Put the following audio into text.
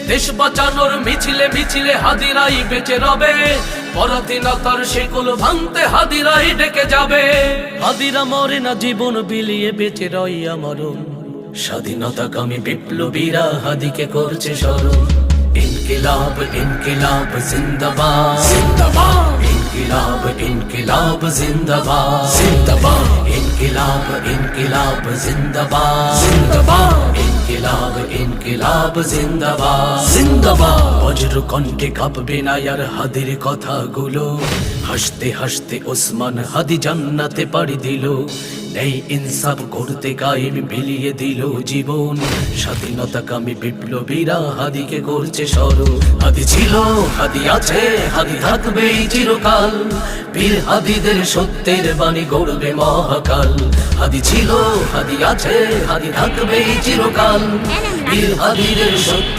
দেশ বাঁচানোর মিছিলে মিছিলে হাদিরাই বেঁচে রবে, পরাধীনতার শেকল ভাঙতে হাদিরাই ডেকে যাবে। হাদিরা মরে না, জীবন বিলিয়ে বেঁচে রই আমরণ, স্বাধীনতাকামী বিপ্লবীরা হাদিকে করছে স্মরণ। ইনকিলাব ইনকিলাব জিন্দাবাদ জিন্দাবাদ, ইনকিলাব ইনকিলাব জিন্দাবাদ জিন্দাবাদ, ইনকিলাব ইনকিলাব জিন্দাবাদ জিন্দাবাদ, ইনকিলাব ইনকিলাব জিন্দাবাদ জিন্দাবাদ। বজ্র কণ্ঠে কাঁপবে না আর হাদির কথাগুলো, হাসতে হাসতে ওসমান হাদি জান্নাতে পাড়ি দিল। এই ইনসাফ করতে কায়েম বিলিয়ে দিল জীবন, স্বাধীনতাকামী বিপ্লবীরা হাদিকে করছে স্মরণ। হাদি ছিল, হাদি আছে, হাদি থাকবে চিরকাল, বীর হাদিদের সত্যের বাণী গড়বে মহাকাল। হাদি ছিল, হাদি আছে, হাদি থাকবে চিরকাল, বীর হাদিদের সত্য